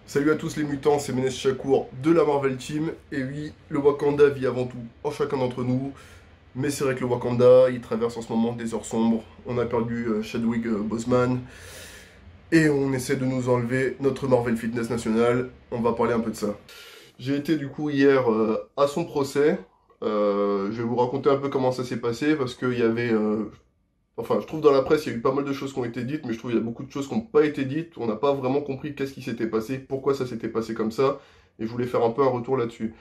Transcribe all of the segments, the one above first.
Salut à tous les mutants, c'est Ménès Chakour de la Marvel Team. Et oui, le Wakanda vit avant tout en chacun d'entre nous. Mais c'est vrai que le Wakanda, il traverse en ce moment des heures sombres. On a perdu Chadwick Boseman. Et on essaie de nous enlever notre Marvel Fitness national. On va parler un peu de ça. J'ai été du coup hier à son procès. Je vais vous raconter un peu comment ça s'est passé parce qu'il y avait... Enfin, je trouve dans la presse, il y a eu pas mal de choses qui ont été dites, mais je trouve qu'il y a beaucoup de choses qui n'ont pas été dites. On n'a pas vraiment compris qu'est-ce qui s'était passé, pourquoi ça s'était passé comme ça, et je voulais faire un peu un retour là-dessus.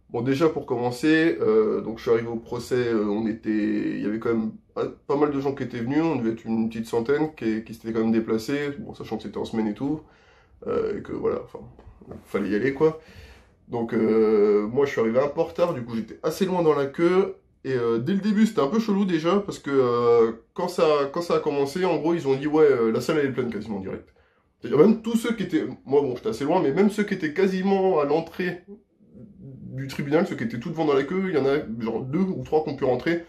Bon, déjà pour commencer, donc je suis arrivé au procès, il y avait quand même pas mal de gens qui étaient venus, on devait être une petite centaine qui s'étaient quand même déplacés, bon, sachant que c'était en semaine et tout, et que voilà, enfin, fallait y aller quoi. Donc moi je suis arrivé un peu en retard, du coup j'étais assez loin dans la queue. Et dès le début c'était un peu chelou déjà parce que quand ça a commencé, en gros ils ont dit ouais la salle elle est pleine quasiment direct. C'est-à-dire même tous ceux qui étaient, moi bon j'étais assez loin, mais même ceux qui étaient quasiment à l'entrée du tribunal, ceux qui étaient tout devant dans la queue, il y en a genre deux ou trois qui ont pu rentrer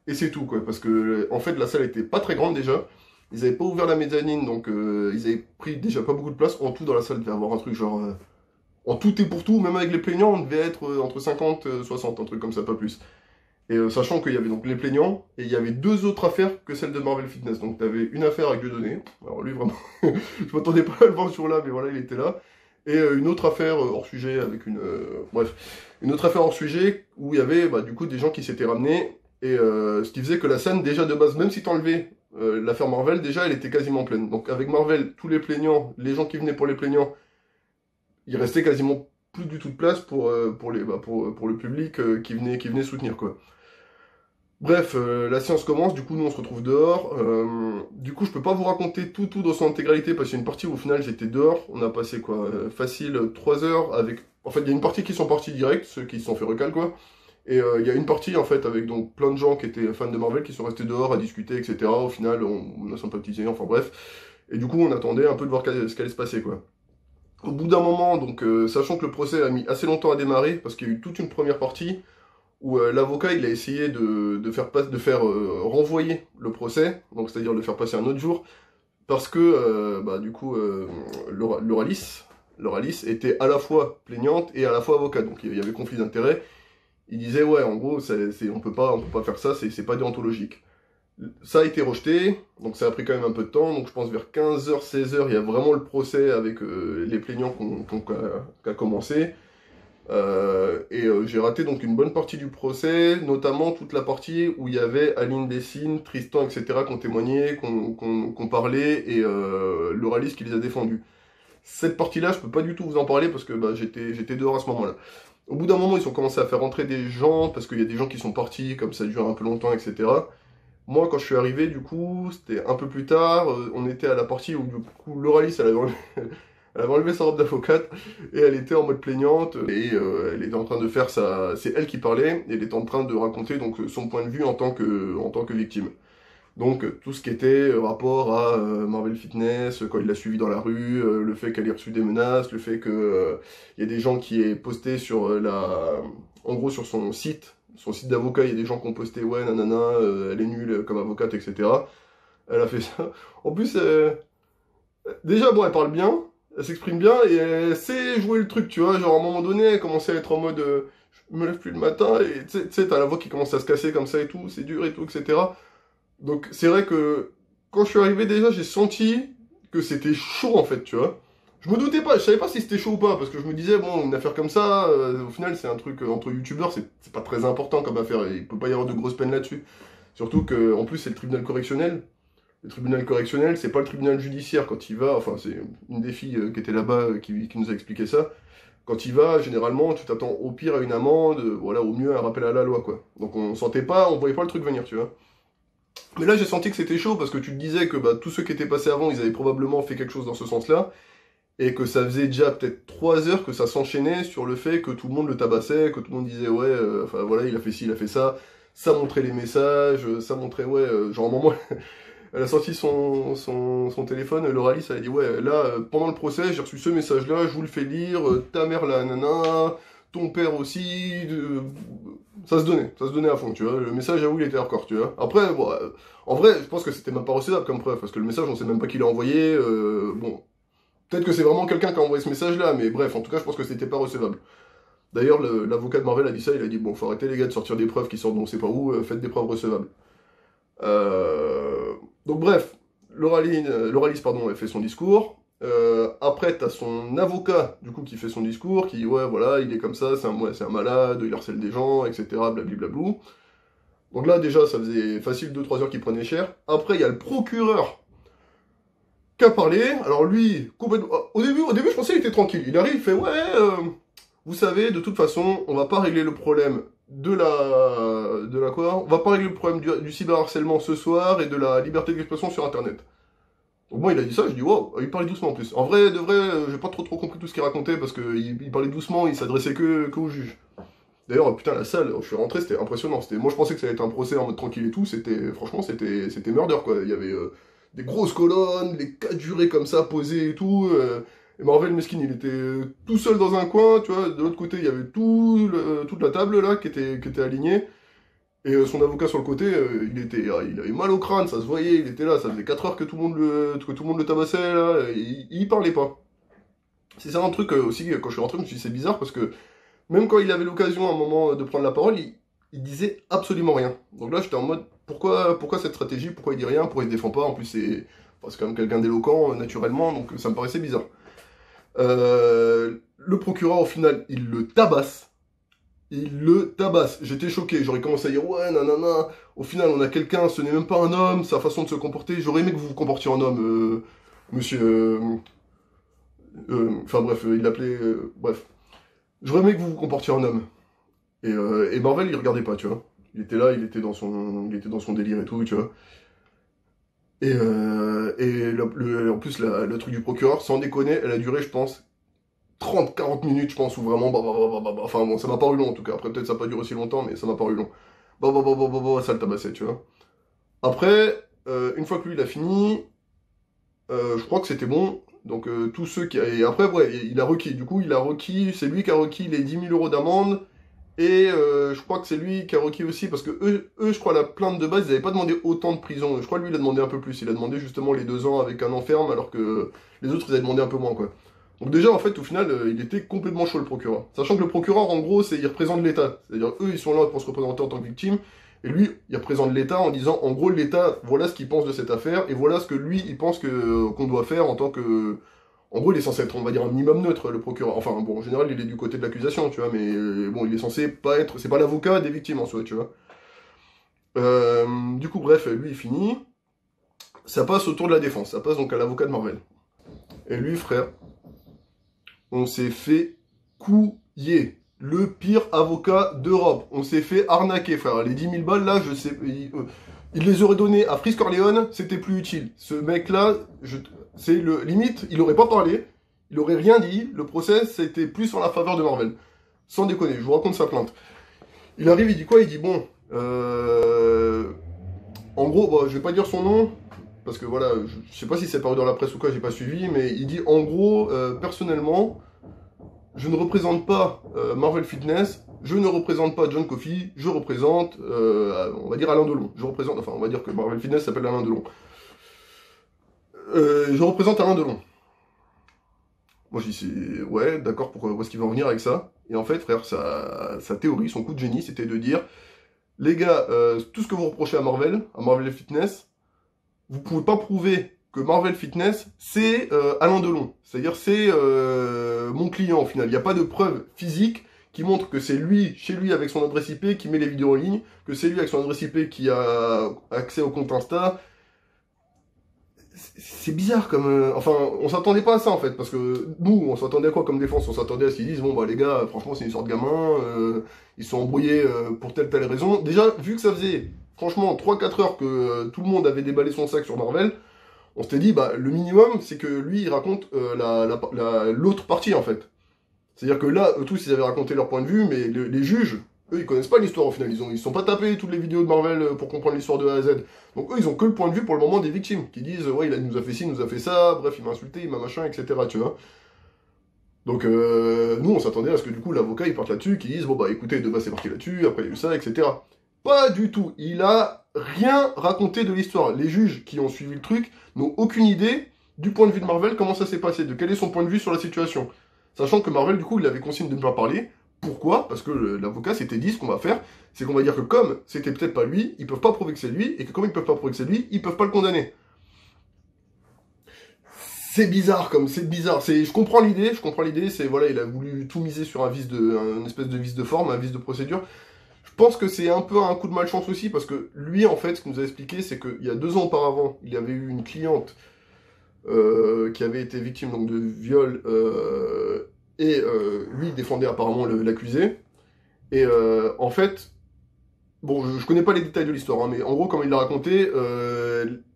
et c'est tout quoi. Parce que en fait la salle était pas très grande déjà. Ils avaient pas ouvert la mezzanine donc ils avaient pris déjà pas beaucoup de place. En tout dans la salle il devait y avoir un truc genre en tout et pour tout, même avec les plaignants, on devait être entre 50 et 60, un truc comme ça, pas plus. Et sachant qu'il y avait donc les plaignants, et il y avait deux autres affaires que celle de Marvel Fitness. Donc tu avais une affaire avec Dieudonné, alors lui vraiment, je m'attendais pas à le voir sur là, mais voilà, il était là. Et une autre affaire hors sujet avec une... bref, une autre affaire hors sujet où il y avait bah, du coup des gens qui s'étaient ramenés, et ce qui faisait que la scène déjà de base, même si t'enlevais l'affaire Marvel, déjà elle était quasiment pleine. Donc avec Marvel, tous les plaignants, les gens qui venaient pour les plaignants, il restait quasiment plus du tout de place pour le public qui venait soutenir quoi. Bref, la séance commence, du coup nous on se retrouve dehors. Du coup je peux pas vous raconter tout dans son intégralité parce qu'il y a une partie où au final j'étais dehors. On a passé quoi, facile 3 heures avec... En fait il y a une partie qui sont partis direct, ceux qui se sont fait recal quoi. Et il y a une partie en fait avec donc plein de gens qui étaient fans de Marvel qui sont restés dehors à discuter etc. Au final on a sympathisé, enfin bref. Et du coup on attendait un peu de voir ce qu'allait se passer quoi. Au bout d'un moment, donc sachant que le procès a mis assez longtemps à démarrer parce qu'il y a eu toute une première partie où l'avocat il a essayé de faire renvoyer le procès, donc c'est-à-dire de faire passer un autre jour, parce que bah, du coup Lauralis était à la fois plaignante et à la fois avocate, donc il y avait conflit d'intérêts. Il disait ouais en gros on peut pas faire ça, c'est pas déontologique. Ça a été rejeté, donc ça a pris quand même un peu de temps, donc je pense vers 15h, 16h, il y a vraiment le procès avec les plaignants qui a commencé. J'ai raté donc une bonne partie du procès, notamment toute la partie où il y avait Aline Dessine, Tristan, etc. qui ont témoigné, qui ont parlé, et l'oraliste qui les a défendus. Cette partie-là, je peux pas du tout vous en parler parce que bah, j'étais dehors à ce moment-là. Au bout d'un moment, ils ont commencé à faire rentrer des gens, parce qu'il y a des gens qui sont partis, comme ça dure un peu longtemps, etc. Moi, quand je suis arrivé, du coup, c'était un peu plus tard, on était à la partie où, du coup, l'oraliste, elle avait enlevé sa robe d'avocate, et elle était en mode plaignante, et elle était en train de faire sa... C'est elle qui parlait, et elle était en train de raconter donc son point de vue en tant que victime. Donc, tout ce qui était rapport à Marvel Fitness, quand il l'a suivi dans la rue, le fait qu'elle ait reçu des menaces, le fait que il y a des gens qui aient posté sur en gros, sur son site d'avocat, il y a des gens qui ont posté ouais nanana, elle est nulle comme avocate, etc. Elle a fait ça. En plus, déjà bon, elle parle bien, elle s'exprime bien et elle sait jouer le truc, tu vois. Genre à un moment donné, elle commençait à être en mode je me lève plus le matin et tu sais, t'as la voix qui commence à se casser comme ça et tout, c'est dur et tout, etc. Donc c'est vrai que quand je suis arrivé déjà, j'ai senti que c'était chaud en fait, tu vois. Je me doutais pas, je savais pas si c'était chaud ou pas, parce que je me disais, bon, une affaire comme ça, au final, c'est un truc entre youtubeurs, c'est pas très important comme affaire, et il peut pas y avoir de grosses peines là-dessus. Surtout que, en plus, c'est le tribunal correctionnel. Le tribunal correctionnel, c'est pas le tribunal judiciaire quand il va, enfin, c'est une des filles qui était là-bas qui nous a expliqué ça. Quand il va, généralement, tu t'attends au pire à une amende, voilà, au mieux à un rappel à la loi, quoi. Donc on sentait pas, on voyait pas le truc venir, tu vois. Mais là, j'ai senti que c'était chaud parce que tu te disais que bah, tous ceux qui étaient passés avant, ils avaient probablement fait quelque chose dans ce sens-là, et que ça faisait déjà peut-être 3 heures que ça s'enchaînait sur le fait que tout le monde le tabassait, que tout le monde disait ouais, enfin voilà, il a fait ci, il a fait ça montrait les messages, ça montrait ouais, genre à un moment, elle a sorti son téléphone, l'Oralis, elle a dit ouais, là, pendant le procès, j'ai reçu ce message-là, je vous le fais lire, ta mère là, nana, ton père aussi, ça se donnait à fond, tu vois, le message, j'avoue, il était hardcore, tu vois. Après, bon, en vrai, je pense que c'était même pas recevable comme preuve, parce que le message, on sait même pas qui l'a envoyé, bon, Peut-être que c'est vraiment quelqu'un qui a envoyé ce message-là, mais bref, en tout cas, je pense que c'était pas recevable. D'ailleurs, l'avocat de Marvel a dit ça, il a dit, bon, faut arrêter les gars de sortir des preuves qui sortent on sait pas où, faites des preuves recevables. Donc bref, Lauralis, pardon, elle fait son discours. Après, t'as son avocat, du coup, qui fait son discours, qui dit, ouais, voilà, il est comme ça, c'est un malade, il harcèle des gens, etc., blablabla. Donc là, déjà, ça faisait facile 2-3 heures qu'il prenait cher. Après, il y a le procureur qui a parlé. Alors lui, complètement... Au début, je pensais qu'il était tranquille. Il arrive, il fait, ouais, vous savez, de toute façon, on va pas régler le problème de la quoi? On va pas régler le problème du cyberharcèlement ce soir et de la liberté d'expression sur Internet. Donc moi, il a dit ça, je dis, wow, il parlait doucement en plus. En vrai, de vrai, j'ai pas trop compris tout ce qu'il racontait parce qu'il parlait doucement, il s'adressait que au juge. D'ailleurs, putain, la salle, je suis rentré, c'était impressionnant. Moi, je pensais que ça allait être un procès en mode tranquille et tout. Franchement, c'était murder, quoi. Il y avait des grosses colonnes, les 4 jurés comme ça, posés et tout. Et Marvel Meskin, il était tout seul dans un coin, tu vois. De l'autre côté, il y avait toute la table, là, qui était alignée. Et son avocat sur le côté, il avait mal au crâne, ça se voyait, il était là. Ça faisait 4 heures que tout le monde le tabassait, là. Et il parlait pas. C'est ça un truc aussi, quand je suis rentré, je me suis dit, c'est bizarre parce que même quand il avait l'occasion à un moment de prendre la parole, il disait absolument rien. Donc là, j'étais en mode, pourquoi cette stratégie? Pourquoi il dit rien? Pourquoi il se défend pas? En plus, c'est quand même quelqu'un d'éloquent, naturellement, donc ça me paraissait bizarre. Le procureur, au final, il le tabasse. Il le tabasse. J'étais choqué. J'aurais commencé à dire, ouais, nanana. Au final, on a quelqu'un, ce n'est même pas un homme, sa façon de se comporter. J'aurais aimé que vous vous comportiez en homme, monsieur... Enfin bref, il l'appelait... bref. J'aurais aimé que vous vous comportiez en homme. Et Marvel, il regardait pas, tu vois. Il était là, il était dans son délire et tout, tu vois. Et en plus, le truc du procureur, sans déconner, elle a duré, je pense, 30-40 minutes, je pense, où vraiment, enfin bon, ça m'a paru long en tout cas. Après, peut-être ça n'a pas duré aussi longtemps, mais ça m'a paru long. Ça le tabassait, tu vois. Après, une fois que lui, il a fini, je crois que c'était bon. Donc, tous ceux qui... Et après, ouais, il a requis. Du coup, c'est lui qui a requis les 10 000 euros d'amende. Et je crois que c'est lui qui a requis aussi, parce que eux, je crois, la plainte de base, ils n'avaient pas demandé autant de prison. Je crois que lui, il a demandé un peu plus. Il a demandé justement les 2 ans avec un an ferme, alors que les autres, ils avaient demandé un peu moins, quoi. Donc déjà, en fait, au final, il était complètement chaud, le procureur. Sachant que le procureur, en gros, il représente l'État. C'est-à-dire, eux, ils sont là pour se représenter en tant que victime. Et lui, il représente l'État en disant, en gros, l'État, voilà ce qu'il pense de cette affaire, et voilà ce que lui, il pense qu'on doit faire en tant que... En gros, il est censé être, on va dire, un minimum neutre, le procureur. Enfin, bon, en général, il est du côté de l'accusation, tu vois, mais bon, il est censé pas être... C'est pas l'avocat des victimes, en soi, tu vois. Du coup, bref, lui, il finit. Ça passe au tour de la défense. Ça passe donc à l'avocat de Marvel. Et lui, frère, on s'est fait couiller. Le pire avocat d'Europe. On s'est fait arnaquer, frère. Les 10 000 balles, là, je sais... Il les aurait donné à Frisk Corleone, c'était plus utile. Ce mec-là, c'est le limite, il aurait pas parlé, il aurait rien dit, le procès, c'était plus en la faveur de Marvel. Sans déconner, je vous raconte sa plainte. Il arrive, il dit quoi? Il dit, bon, en gros, bon, je vais pas dire son nom, parce que voilà, je sais pas si c'est paru dans la presse ou quoi, j'ai pas suivi, mais il dit, en gros, personnellement, je ne représente pas Marvel Fitness, je ne représente pas John Coffey, je représente, on va dire Alain Delon. Enfin, on va dire que Marvel Fitness s'appelle Alain Delon. Je représente Alain Delon. Moi, je dis, ouais, d'accord, où est-ce qu'il va en venir avec ça? Et en fait, frère, sa théorie, son coup de génie, c'était de dire, les gars, tout ce que vous reprochez à Marvel Fitness, vous pouvez pas prouver que Marvel Fitness, c'est Alain Delon. C'est-à-dire, c'est mon client, au final. Il n'y a pas de preuve physique qui montre que c'est lui, chez lui, avec son adresse IP, qui met les vidéos en ligne, que c'est lui, avec son adresse IP, qui a accès au compte Insta. C'est bizarre comme... Enfin, on s'attendait pas à ça, en fait, parce que nous, on s'attendait à quoi comme défense? On s'attendait à ce qu'ils disent, bon, bah, les gars, franchement, c'est une sorte de gamin, ils sont embrouillés pour telle raison. Déjà, vu que ça faisait, franchement, 3-4 heures que tout le monde avait déballé son sac sur Marvel, on s'était dit, bah, le minimum, c'est que lui, il raconte l'autre partie, en fait. C'est-à-dire que là, eux tous, ils avaient raconté leur point de vue, mais les juges, eux, ils connaissent pas l'histoire au final. Ils sont pas tapés toutes les vidéos de Marvel pour comprendre l'histoire de A à Z. Donc eux, ils ont que le point de vue pour le moment des victimes, qui disent, ouais, il nous a fait ci, il nous a fait ça, bref, il m'a insulté, il m'a machin, etc., tu vois. Donc nous, on s'attendait à ce que du coup, l'avocat, il parte là-dessus, qu'il dise, bon, bah, écoutez, de base, c'est parti là-dessus, après, il y a eu ça, etc. Pas du tout. Il a rien raconté de l'histoire. Les juges qui ont suivi le truc n'ont aucune idée du point de vue de Marvel, comment ça s'est passé, de quel est son point de vue sur la situation. Sachant que Marvel, du coup, il avait consigne de ne pas parler. Pourquoi? Parce que l'avocat s'était dit, ce qu'on va faire, c'est qu'on va dire que comme c'était peut-être pas lui, ils peuvent pas prouver que c'est lui, et que comme ils peuvent pas prouver que c'est lui, ils peuvent pas le condamner. C'est bizarre, c'est bizarre. Je comprends l'idée, c'est, voilà, il a voulu tout miser sur un espèce de vice de forme, un vice de procédure. Je pense que c'est un peu un coup de malchance aussi, parce que lui, en fait, ce qu'il nous a expliqué, c'est qu'il y a 2 ans auparavant, il avait eu une cliente qui avait été victime donc, de viol, et lui, il défendait apparemment l'accusé. Et en fait, bon, je connais pas les détails de l'histoire, hein, mais en gros, comme il l'a raconté,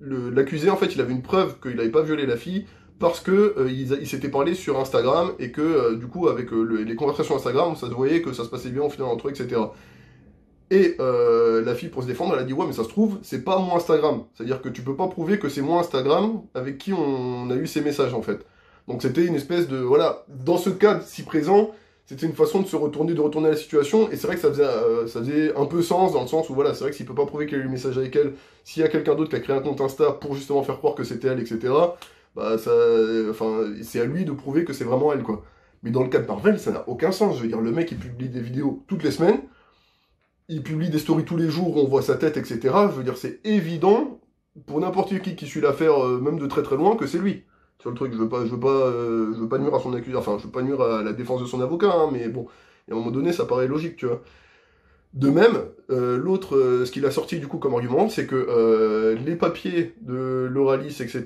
l'accusé, en fait, il avait une preuve qu'il n'avait pas violé la fille, parce que il s'était parlé sur Instagram, et que, du coup, avec les conversations Instagram, ça se voyait que ça se passait bien au final entre eux, etc. Et la fille, pour se défendre, elle a dit « Ouais, mais ça se trouve, c'est pas mon Instagram. C'est-à-dire que tu peux pas prouver que c'est mon Instagram avec qui on a eu ces messages, en fait. » Donc c'était une espèce de... Voilà, dans ce cadre si présent, c'était une façon de retourner la situation, et c'est vrai que ça faisait un peu sens, dans le sens où, voilà, c'est vrai que s'il peut pas prouver qu'il a eu le message avec elle, s'il y a quelqu'un d'autre qui a créé un compte Insta pour justement faire croire que c'était elle, etc., bah, enfin, c'est à lui de prouver que c'est vraiment elle, quoi. Mais dans le cas de Marvel, ça n'a aucun sens. Je veux dire, le mec, il publie des vidéos toutes les semaines, il publie des stories tous les jours où on voit sa tête, etc. Je veux dire, c'est évident, pour n'importe qui suit l'affaire, même de très très loin, que c'est lui. Sur le truc, je veux pas nuire à son accusé, enfin, je veux pas nuire à la défense de son avocat, hein, mais bon, à un moment donné, ça paraît logique, tu vois. De même, l'autre, ce qu'il a sorti du coup comme argument, c'est que les papiers de l'Oralis, etc.,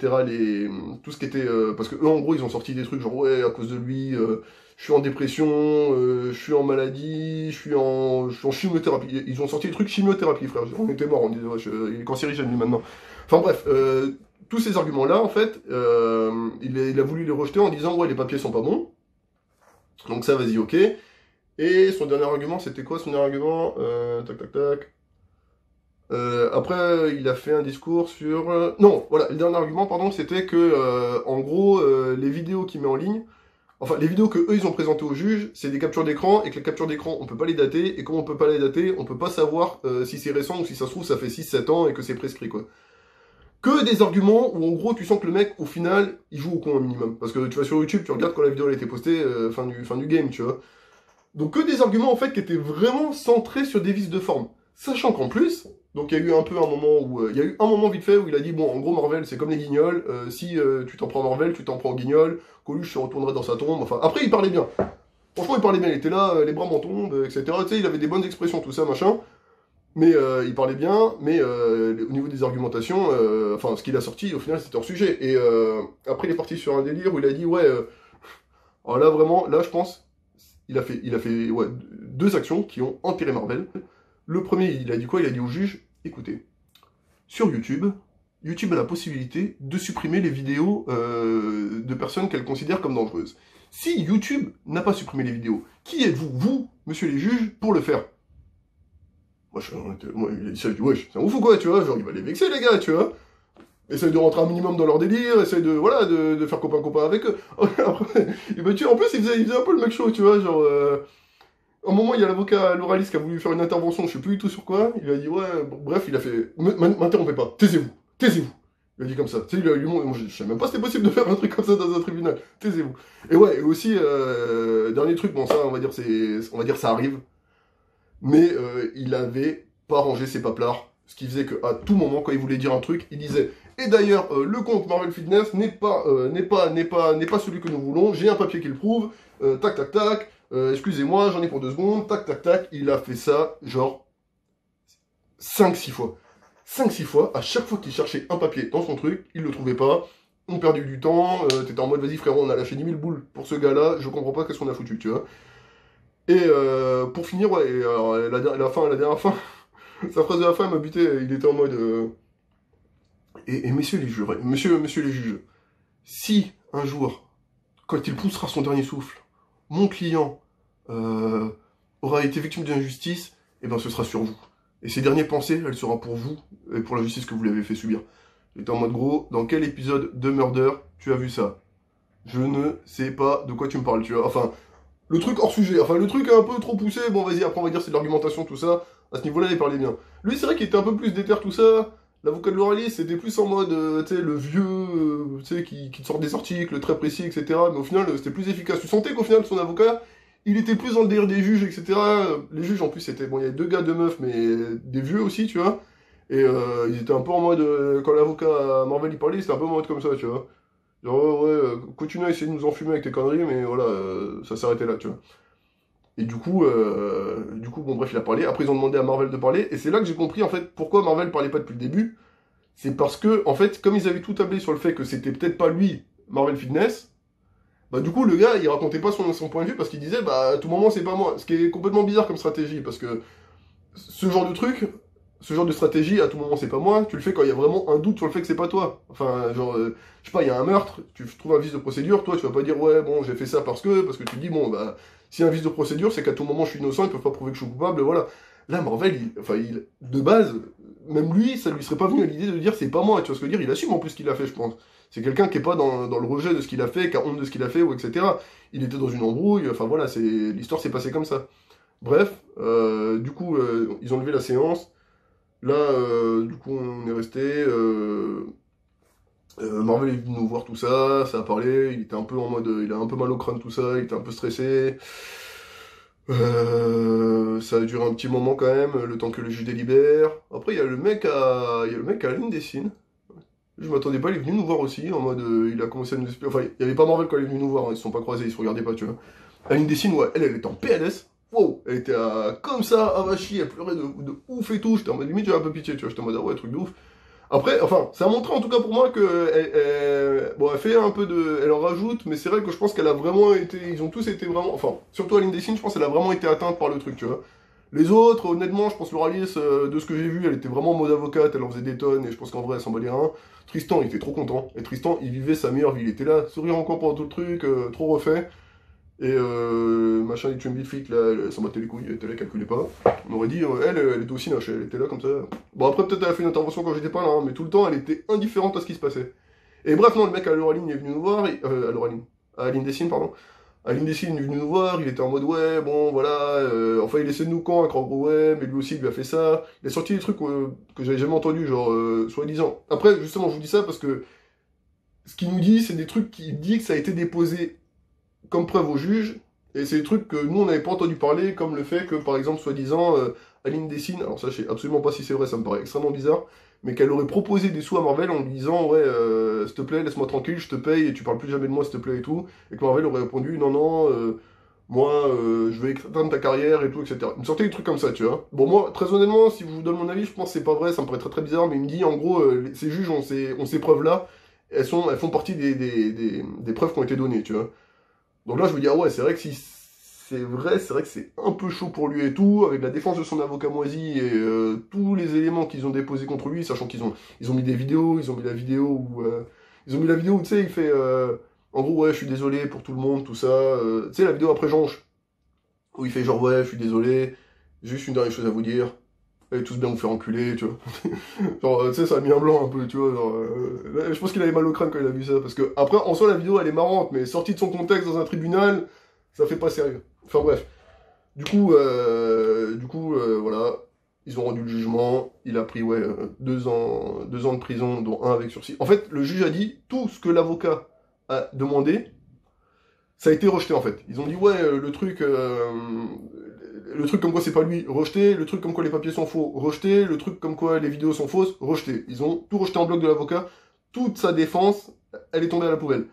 tout ce qui était... parce que eux, en gros, ils ont sorti des trucs genre, ouais, à cause de lui, je suis en dépression, je suis en maladie, je suis en chimiothérapie. Ils ont sorti des trucs chimiothérapie, frère. On était morts, on disait, ouais, il est cancérigène, lui, maintenant. Enfin bref, tous ces arguments-là, en fait, il a voulu les rejeter en disant, ouais, les papiers sont pas bons. Donc ça, vas-y, ok. Et son dernier argument, c'était quoi son dernier argument? Tac, tac, tac. Après, il a fait un discours sur... Non, voilà, le dernier argument, pardon, c'était que, en gros, les vidéos qu'il met en ligne, enfin, les vidéos que eux, ils ont présentées au juge, c'est des captures d'écran, et que les captures d'écran, on peut pas les dater, et comme on peut pas les dater, on peut pas savoir si c'est récent, ou si ça se trouve, ça fait 6-7 ans, et que c'est prescrit, quoi. Que des arguments où, en gros, tu sens que le mec, au final, il joue au con un minimum. Parce que tu vas sur YouTube, tu regardes quand la vidéo a été postée, fin du game, tu vois. Donc que des arguments en fait qui étaient vraiment centrés sur des vices de forme. Sachant qu'en plus, donc il y a eu un peu un moment où... il y a eu un moment vite fait où il a dit, bon, en gros, Marvel, c'est comme les guignols, si tu t'en prends Marvel, tu t'en prends guignol, Coluche se retournerait dans sa tombe, enfin... Après, il parlait bien. Franchement, il parlait bien, il était là, les bras m'en tombent, etc. Tu sais, il avait des bonnes expressions, tout ça, machin. Mais il parlait bien, mais au niveau des argumentations, enfin, ce qu'il a sorti, au final, c'était hors sujet. Et après, il est parti sur un délire où il a dit, ouais... alors là, vraiment, là, je pense... Il a fait ouais, 2 actions qui ont enterré Marvel. Le premier, il a dit quoi? Il a dit au juge, écoutez, sur YouTube, YouTube a la possibilité de supprimer les vidéos de personnes qu'elle considère comme dangereuses. Si YouTube n'a pas supprimé les vidéos, qui êtes-vous, vous, monsieur les juges, pour le faire? Moi, il a dit, wesh, c'est un ouf ou quoi, tu vois? Genre, il va les vexer, les gars, tu vois? Essaye de rentrer un minimum dans leur délire, essaye de, voilà, de faire copain-copain avec eux. Après, en plus, il faisait un peu le mec chaud, tu vois, genre... À un moment, il y a l'avocat Loralis qui a voulu faire une intervention, je sais plus du tout sur quoi. Il a dit, ouais, bref, il a fait, m'interrompez pas, taisez-vous, taisez-vous. Il a dit comme ça. Tu sais, moi, je sais même pas si c'était possible de faire un truc comme ça dans un tribunal. Taisez-vous. Et ouais, et aussi, dernier truc, bon, ça, on va dire ça arrive. Mais il avait pas rangé ses paplards. Ce qui faisait qu'à tout moment, quand il voulait dire un truc, il disait, et d'ailleurs, le compte Marvel Fitness n'est pas celui que nous voulons, j'ai un papier qui le prouve, tac, tac, tac, excusez-moi, j'en ai pour 2 secondes, tac, tac, tac, il a fait ça, genre, 5-6 fois. 5-6 fois, à chaque fois qu'il cherchait un papier dans son truc, il le trouvait pas, on perdait du temps, t'étais en mode, vas-y frérot, on a lâché 10 000 boules pour ce gars-là, je comprends pas qu'est-ce qu'on a foutu, tu vois. Et pour finir, ouais, et alors, la dernière fin, sa phrase de la fin m'a buté, il était en mode... Et messieurs les juges, monsieur les juges, si un jour, quand il poussera son dernier souffle, mon client aura été victime d'injustice, et ben ce sera sur vous. Et ces dernières pensées, elles seront pour vous, et pour la justice que vous lui avez fait subir. J'étais en mode gros, dans quel épisode de Murder tu as vu ça? Je ne sais pas de quoi tu me parles, tu vois. Enfin, le truc hors sujet, enfin le truc un peu trop poussé, bon vas-y, après on va dire c'est de l'argumentation, tout ça. À ce niveau-là, il parlait bien. Lui, c'est vrai qu'il était un peu plus déter, tout ça. L'avocat de Laura Lee, c'était plus en mode, tu sais, le vieux, tu sais, qui te sort des articles très précis, etc. Mais au final, c'était plus efficace. Tu sentais qu'au final, son avocat, il était plus dans le délire des juges, etc. Les juges, en plus, c'était, bon, il y avait deux gars, deux meufs, mais des vieux aussi, tu vois. Et ils étaient un peu en mode, quand l'avocat Marvel, il parlait, c'était un peu en mode comme ça, tu vois. Genre, ouais, continue à essayer de nous enfumer avec tes conneries, mais voilà, ça s'arrêtait là, tu vois. Et du coup, bon, bref, il a parlé. Après, ils ont demandé à Marvel de parler. Et c'est là que j'ai compris, en fait, pourquoi Marvel parlait pas depuis le début. C'est parce que, en fait, comme ils avaient tout tablé sur le fait que c'était peut-être pas lui, Marvel Fitness, bah, du coup, le gars, il racontait pas son point de vue parce qu'il disait, bah, à tout moment, c'est pas moi. Ce qui est complètement bizarre comme stratégie. Parce que ce genre de truc, ce genre de stratégie, à tout moment, c'est pas moi. Tu le fais quand il y a vraiment un doute sur le fait que c'est pas toi. Enfin, genre, je sais pas, il y a un meurtre, tu trouves un vice de procédure, toi, tu vas pas dire, ouais, bon, j'ai fait ça parce que tu te dis, bon, bah, s'il y a un vice de procédure, c'est qu'à tout moment, je suis innocent, ils peuvent pas prouver que je suis coupable, voilà. Là, Marvel, de base, même lui, ça lui serait pas venu à l'idée de dire, c'est pas moi, tu vois ce que je veux dire, il assume en plus ce qu'il a fait, je pense. C'est quelqu'un qui est pas dans le rejet de ce qu'il a fait, qui a honte de ce qu'il a fait, ou etc. Il était dans une embrouille, enfin voilà, l'histoire s'est passée comme ça. Bref, du coup, ils ont levé la séance. Là, du coup, on est resté. Marvel est venu nous voir tout ça, ça a parlé. Il était un peu en mode. Il a un peu mal au crâne, tout ça. Il était un peu stressé. Ça a duré un petit moment quand même, le temps que le juge délibère. Après, il y a la ligne des signes. Je m'attendais pas, il est venu nous voir aussi, en mode. Il a commencé à nous expliquer. Enfin, il n'y avait pas Marvel quand il est venu nous voir, hein, ils se sont pas croisés, ils se regardaient pas, tu vois. La ligne des signes, ouais, elle était en PLS. Wow, elle était comme ça, avachie, elle pleurait de ouf et tout. J'étais en mode limite, j'avais un peu pitié, tu vois. J'étais en mode, ah ouais, truc de ouf. Après, enfin, ça a montré en tout cas pour moi que bon, elle fait un peu de, elle en rajoute, mais c'est vrai que je pense qu'elle a vraiment été, ils ont tous été vraiment, enfin, surtout Aline Dessine, je pense qu'elle a vraiment été atteinte par le truc, tu vois. Les autres, honnêtement, je pense Loralis, de ce que j'ai vu, elle était vraiment en mode avocate, elle en faisait des tonnes, et je pense qu'en vrai, elle s'en bat les reins. Tristan, il était trop content, et Tristan, il vivait sa meilleure vie, il était là, sourire encore pendant tout le truc, trop refait. Et machin, les Chumbi Flick, là, elle s'en battait les couilles, elle était là, elle calculait pas. On aurait dit, elle était aussi lâche, elle était là comme ça. Bon, après, peut-être elle a fait une intervention quand j'étais pas là, hein, mais tout le temps, elle était indifférente à ce qui se passait. Et bref, non, le mec à Lauraline est venu nous voir, à Lauraline, à Aline Dessine, pardon. Aline Dessine est venu nous voir, il était en mode, ouais, bon, voilà, enfin, il essaie de nous convaincre, en gros, ouais, mais lui aussi, il lui a fait ça. Il a sorti des trucs que j'avais jamais entendus, genre, soi-disant. Après, justement, je vous dis ça parce que ce qu'il nous dit, c'est des trucs qui dit que ça a été déposé comme preuve au juge, et c'est des trucs que nous on n'avait pas entendu parler, comme le fait que par exemple, soi-disant, Aline Dessine, alors ça je sais absolument pas si c'est vrai, ça me paraît extrêmement bizarre, mais qu'elle aurait proposé des sous à Marvel en lui disant ouais, s'il te plaît, laisse-moi tranquille, je te paye et tu parles plus jamais de moi s'il te plaît et tout, et que Marvel aurait répondu non, non, moi je vais éteindre ta carrière et tout, etc. Il me sortait des trucs comme ça, tu vois. Bon, moi, très honnêtement, si je vous donne mon avis, je pense que c'est pas vrai, ça me paraît très très bizarre, mais il me dit en gros, ces juges ont ces preuves-là, elles font partie des preuves qui ont été données, tu vois. Donc là, je me dis, ah ouais, c'est vrai que si c'est vrai, c'est vrai que c'est un peu chaud pour lui et tout, avec la défense de son avocat moisi et tous les éléments qu'ils ont déposés contre lui, sachant qu'ils ont mis des vidéos, ils ont mis la vidéo où, tu sais, il fait, en gros, ouais, je suis désolé pour tout le monde, tout ça, tu sais, la vidéo après Jonche, où il fait genre, ouais, je suis désolé, j'ai juste une dernière chose à vous dire, allez tous bien vous faire enculer, tu vois. Genre, tu sais, ça a mis un blanc un peu, tu vois. Genre, je pense qu'il avait mal au crâne quand il a vu ça. Parce que, après, en soi, la vidéo, elle est marrante, mais sortie de son contexte dans un tribunal, ça fait pas sérieux. Enfin, bref. Du coup, voilà. Ils ont rendu le jugement. Il a pris, ouais, 2 ans de prison, dont un avec sursis. En fait, le juge a dit tout ce que l'avocat a demandé, ça a été rejeté en fait. Ils ont dit ouais, le truc comme quoi c'est pas lui, rejeté, le truc comme quoi les papiers sont faux, rejeté, le truc comme quoi les vidéos sont fausses, rejeté. Ils ont tout rejeté en bloc de l'avocat, toute sa défense, elle est tombée à la poubelle.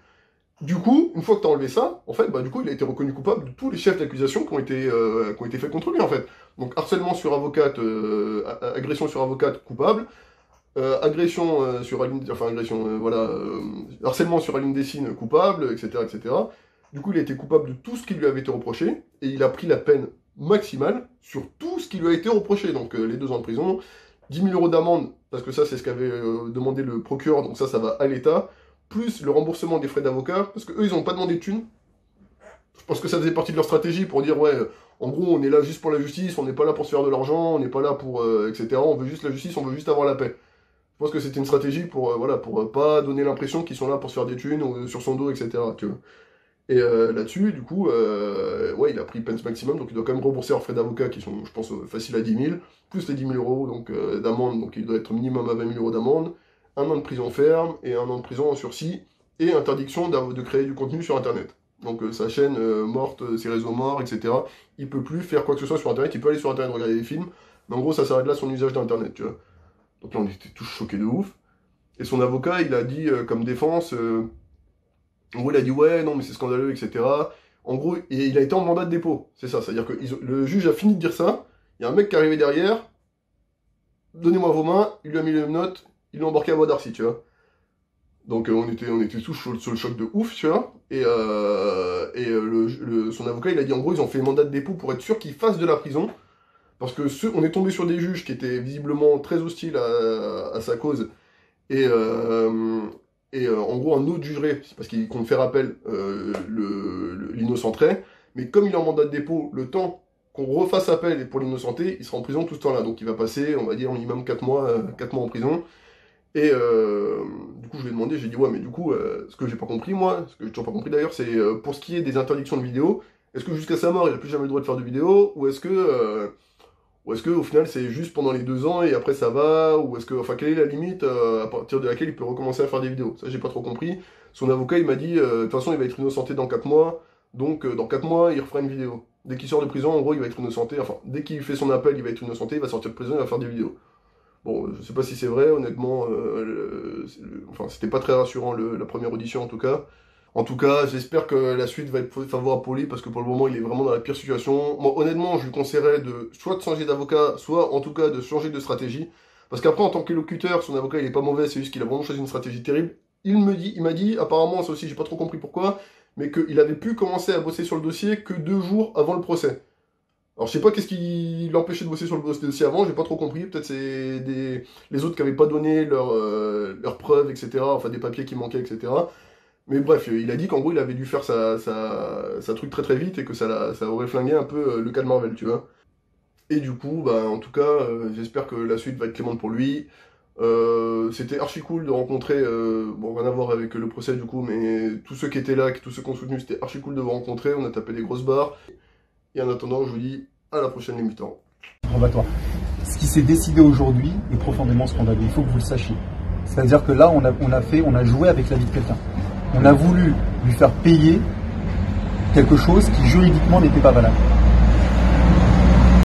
Du coup, une fois que t'as enlevé ça, en fait, bah du coup, il a été reconnu coupable de tous les chefs d'accusation qui ont été faits contre lui en fait. Donc harcèlement sur avocate, agression sur avocate coupable, agression sur Aline, enfin agression, voilà, harcèlement sur Aline Dessine coupable, etc., etc. Du coup, il a été coupable de tout ce qui lui avait été reproché, et il a pris la peine maximale sur tout ce qui lui a été reproché. Donc les 2 ans de prison, 10 000 euros d'amende, parce que ça c'est ce qu'avait demandé le procureur, donc ça va à l'État, plus le remboursement des frais d'avocat, parce que eux ils n'ont pas demandé de thunes. Je pense que ça faisait partie de leur stratégie pour dire ouais, en gros on est là juste pour la justice, on n'est pas là pour se faire de l'argent, on n'est pas là pour etc. On veut juste la justice, on veut juste avoir la paix. Je pense que c'était une stratégie pour voilà, pour pas donner l'impression qu'ils sont là pour se faire des thunes sur son dos, etc. Tu vois. Et là-dessus, du coup, ouais, il a pris peine maximum, donc il doit quand même rembourser leurs frais d'avocat qui sont, je pense, faciles à 10 000, plus les 10 000 euros donc, d'amende, donc il doit être minimum à 20 000 euros d'amende, 1 an de prison ferme et 1 an de prison en sursis, et interdiction de créer du contenu sur Internet. Donc sa chaîne morte, ses réseaux morts, etc. Il peut plus faire quoi que ce soit sur Internet, il peut aller sur Internet regarder des films, mais en gros ça s'arrête là son usage d'Internet, tu vois. Donc là on était tous choqués de ouf. Et son avocat, il a dit comme défense, en gros il a dit ouais, non mais c'est scandaleux, etc. En gros, et il a été en mandat de dépôt, c'est ça, c'est-à-dire que le juge a fini de dire ça, il y a un mec qui est arrivé derrière, donnez-moi vos mains, il lui a mis les notes, il l'a embarqué à Bois d'Arcy, tu vois. Donc on était tous sur le choc de ouf, tu vois. Et son avocat, il a dit en gros, ils ont fait mandat de dépôt pour être sûr qu'ils fassent de la prison. Parce que on est tombé sur des juges qui étaient visiblement très hostiles à sa cause. Et en gros, un autre jugerait, parce qu'il compte faire appel, l'innocenterait. Mais comme il est en mandat de dépôt, le temps qu'on refasse appel pour l'innocenté, il sera en prison tout ce temps-là. Donc il va passer, on va dire, minimum 4 mois en prison. Et du coup, je lui ai demandé, j'ai dit, ouais, mais du coup, ce que j'ai pas compris, moi, ce que j'ai toujours pas compris d'ailleurs, c'est pour ce qui est des interdictions de vidéos, est-ce que jusqu'à sa mort, il a plus jamais le droit de faire de vidéos, ou est-ce que au final, c'est juste pendant les 2 ans et après ça va, ou est-ce que, enfin, quelle est la limite à partir de laquelle il peut recommencer à faire des vidéos? Ça, j'ai pas trop compris. Son avocat, il m'a dit, de toute façon, il va être innocenté dans 4 mois, donc dans 4 mois, il refera une vidéo. Dès qu'il sort de prison, en gros, il va être innocenté, enfin, dès qu'il fait son appel, il va être innocenté, il va sortir de prison, il va faire des vidéos. Bon, je sais pas si c'est vrai, honnêtement, enfin, c'était pas très rassurant la première audition en tout cas. En tout cas, j'espère que la suite va être favorable pour lui, parce que pour le moment, il est vraiment dans la pire situation. Moi, honnêtement, je lui conseillerais soit de changer d'avocat, soit en tout cas de changer de stratégie. Parce qu'après, en tant qu'élocuteur, son avocat, il est pas mauvais, c'est juste qu'il a vraiment choisi une stratégie terrible. Il m'a dit, apparemment, ça aussi, j'ai pas trop compris pourquoi, mais qu'il avait pu commencer à bosser sur le dossier que 2 jours avant le procès. Alors je sais pas qu'est-ce qui l'empêchait de bosser sur le dossier avant, j'ai pas trop compris, peut-être c'est les autres qui avaient pas donné leurs preuves, etc., enfin des papiers qui manquaient, etc. Mais bref, il a dit qu'en gros il avait dû faire sa truc très très vite et que ça aurait flingué un peu le cas de Marvel, tu vois. Et du coup, bah en tout cas, j'espère que la suite va être clémente pour lui. C'était archi cool de rencontrer, bon rien à voir avec le procès du coup, mais tous ceux qui étaient là, tous ceux qui ont soutenu, c'était archi cool de vous rencontrer, on a tapé des grosses barres. Et en attendant, je vous dis à la prochaine émission. Probatoire. Ce qui s'est décidé aujourd'hui est profondément scandaleux. Il faut que vous le sachiez. C'est-à-dire que là, on a joué avec la vie de quelqu'un. On a voulu lui faire payer quelque chose qui juridiquement n'était pas valable.